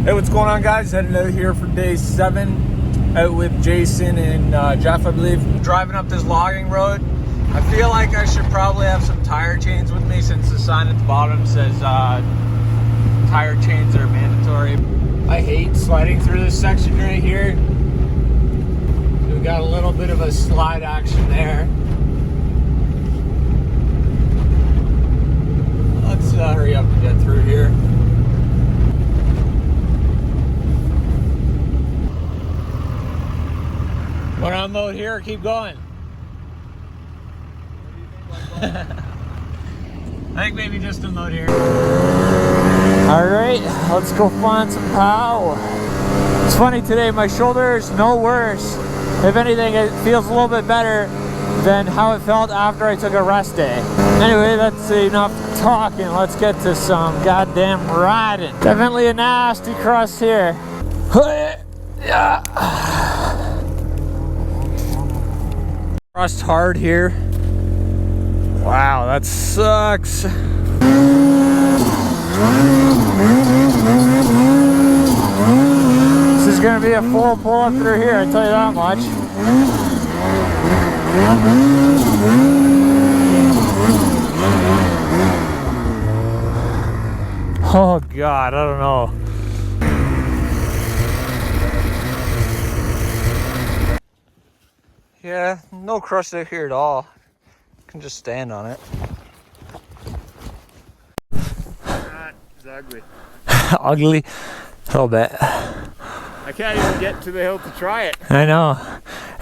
Hey, what's going on, guys? Heading out here for day 7, out with Jason and Jeff, I believe. Driving up this logging road. I feel like I should probably have some tire chains with me since the sign at the bottom says tire chains are mandatory. I hate sliding through this section right here. We got a little bit of a slide action there. Let's hurry up and get through here. Want to unload here or keep going? I think maybe just unload here. Alright, let's go find some pow. It's funny today, my shoulder is no worse. If anything, it feels a little bit better than how it felt after I took a rest day. Anyway, that's enough talking. Let's get to some goddamn riding. Definitely a nasty crust here. Yeah. Crust hard here. Wow, that sucks. This is gonna be a full pull up through here, I tell you that much. Oh God, I don't know. Yeah, no crust out here at all. You can just stand on it. It's ugly. Ugly? A little bit. I can't even get to the hill to try it. I know.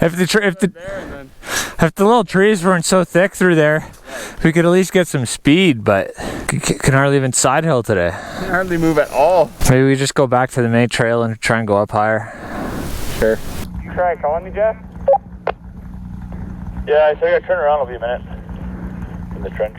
If the little trees weren't so thick through there, we could at least get some speed, but can hardly even side hill today. Can't hardly move at all. Maybe we just go back to the main trail and try and go up higher. Sure. You try calling me, Jeff? Yeah, so I gotta turn around, it'll be a minute. In the trench.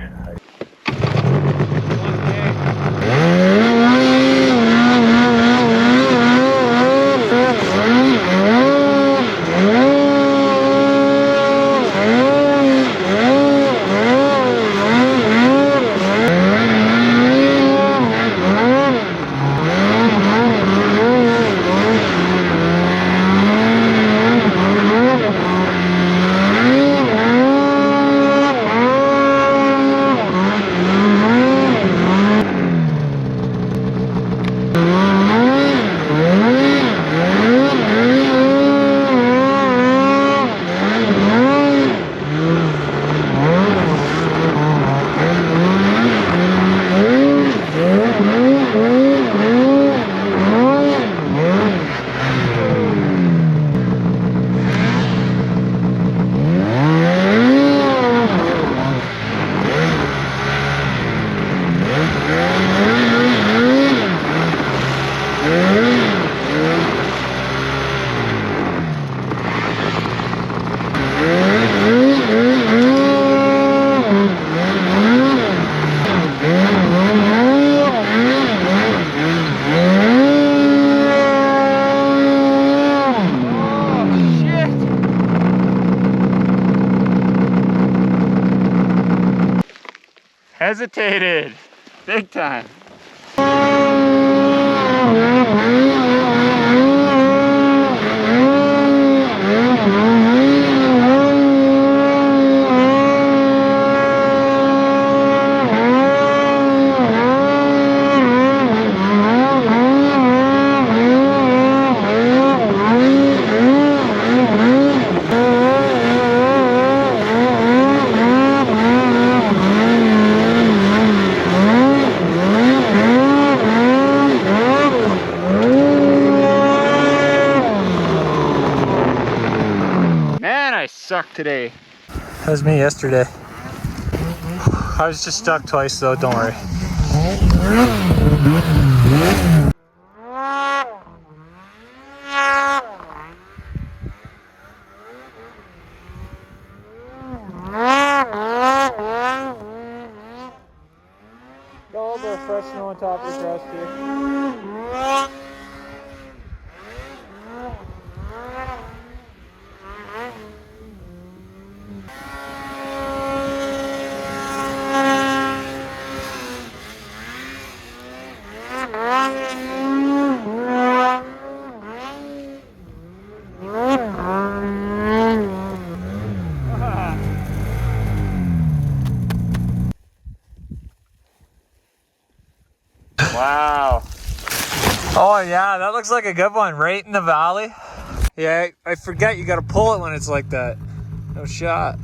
Hesitated. Big time. Suck today. That was me yesterday. I was just stuck twice though, don't worry. Got a little bit of fresh snow on top of the crust here. Oh yeah, that looks like a good one, right in the valley. Yeah, I forget you gotta pull it when it's like that. No shot.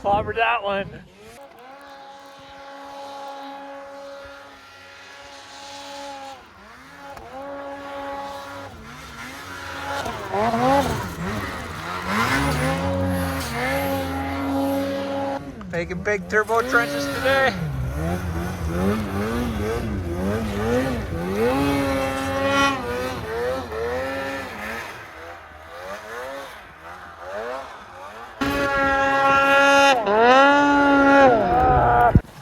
Clobbered that one. Making big turbo trenches today.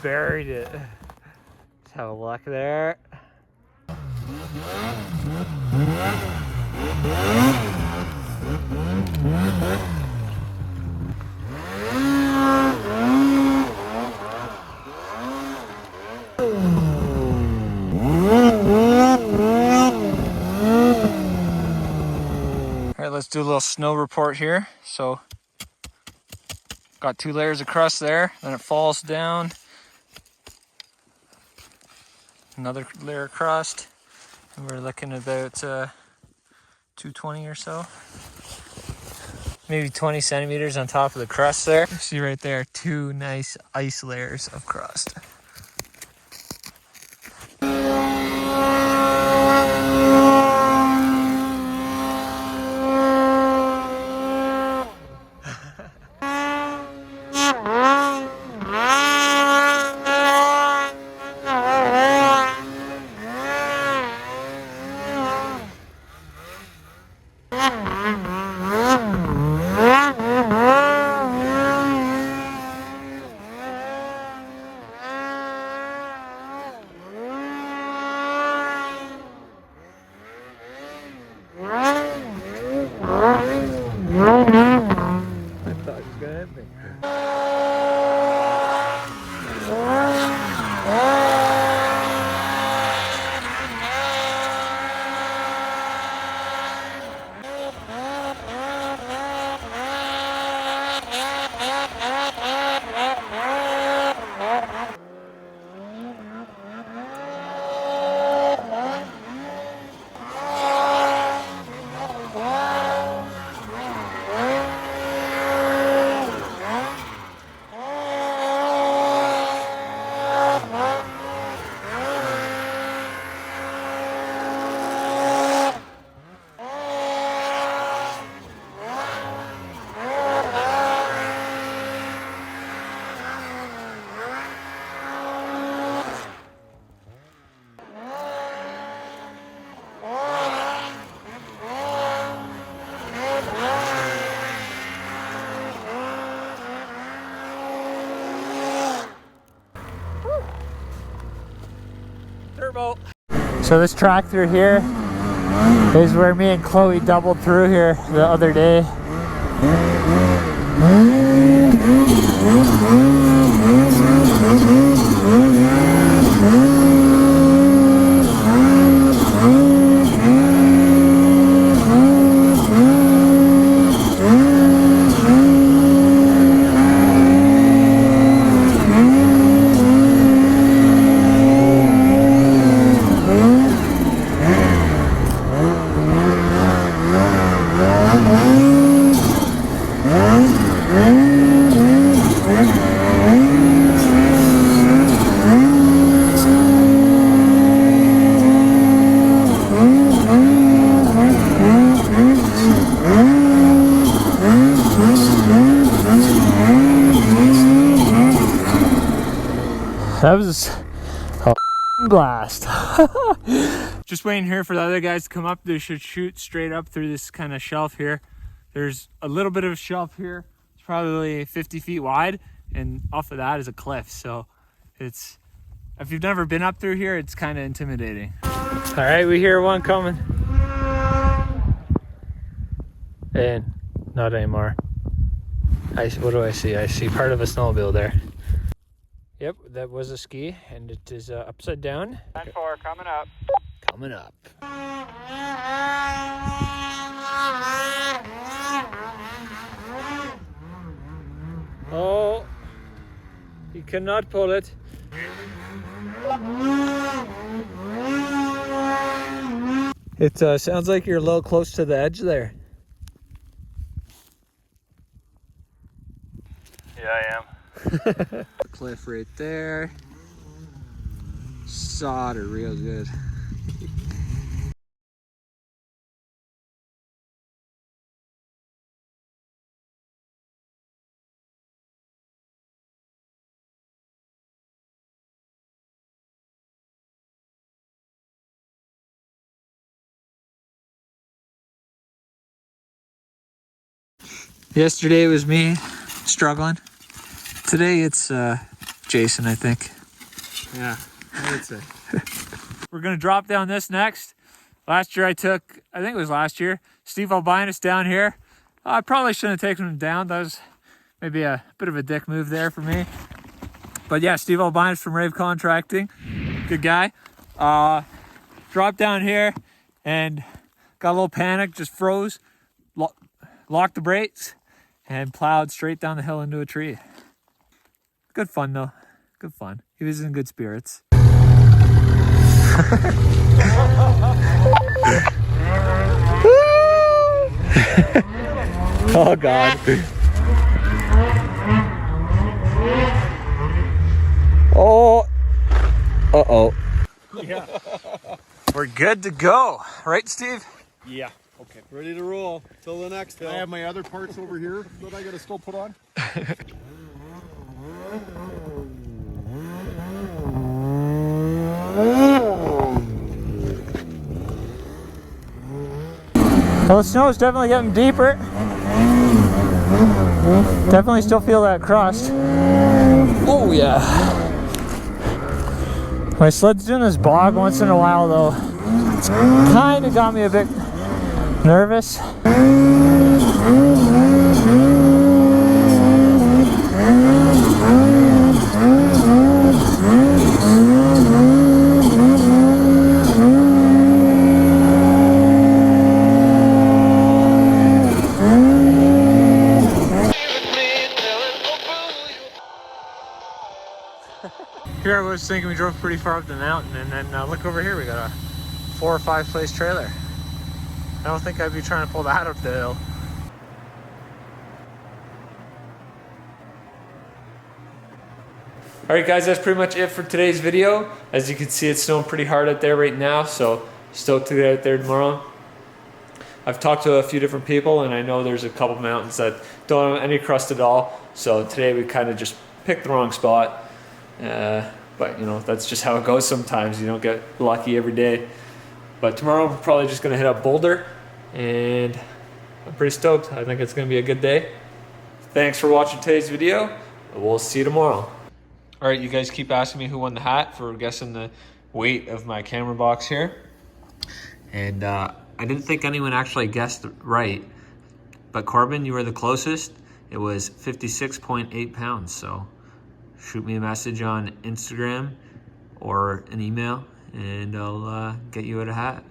Buried it. Let's have a look there. All right, let's do a little snow report here. So, got 2 layers of crust there, then it falls down. Another layer of crust, and we're looking about 220 or so. Maybe 20 centimeters on top of the crust there. You see right there, 2 nice ice layers of crust. Turbo. So this track through here is where me and Chloe doubled through here the other day. That was a blast. Just waiting here for the other guys to come up. They should shoot straight up through this kind of shelf here. There's a little bit of a shelf here. It's probably 50 feet wide, and off of that is a cliff. So it's, if you've never been up through here, it's kind of intimidating. All right, we hear one coming. And not anymore. What do I see? I see part of a snowmobile there. Yep, that was a ski, and it is upside down. 10-4 coming up. Coming up. Oh, you cannot pull it. It sounds like you're a little close to the edge there. Yeah, I am. Cliff right there. Solder real good. Yesterday it was me struggling. Today it's Jason, I think. Yeah, I would say. We're gonna drop down this next. Last year I think it was last year, Steve Albinus down here. I probably shouldn't have taken him down. That was maybe a bit of a dick move there for me. But yeah, Steve Albinus from Rave Contracting. Good guy. Dropped down here and got a little panic, just froze, locked the brakes, and plowed straight down the hill into a tree. Good fun though. Good fun. He was in good spirits. Oh God. Oh. Uh-oh. Yeah. We're good to go. Right, Steve? Yeah. Okay. Ready to roll till the next hill. I have my other parts over here that I gotta still put on. Well, the snow is definitely getting deeper. Definitely still feel that crust. Oh yeah. My sled's doing this bog once in a while though. It's kind of got me a bit nervous. Here I was thinking we drove pretty far up the mountain, and then look over here, we got a 4 or 5 place trailer. I don't think I'd be trying to pull that up the hill. Alright guys, that's pretty much it for today's video. As you can see, it's snowing pretty hard out there right now, so stoked to get out there tomorrow. I've talked to a few different people, and I know there's a couple mountains that don't have any crust at all, so today we kind of just picked the wrong spot. But you know, that's just how it goes sometimes. You don't get lucky every day. But tomorrow I'm probably just gonna hit up Boulder, and I'm pretty stoked. I think it's gonna be a good day. Thanks for watching today's video. We'll see you tomorrow. All right, you guys keep asking me who won the hat for guessing the weight of my camera box here. And I didn't think anyone actually guessed right, but Corbin, you were the closest. It was 56.8 pounds, so shoot me a message on Instagram or an email, and I'll get you a hat.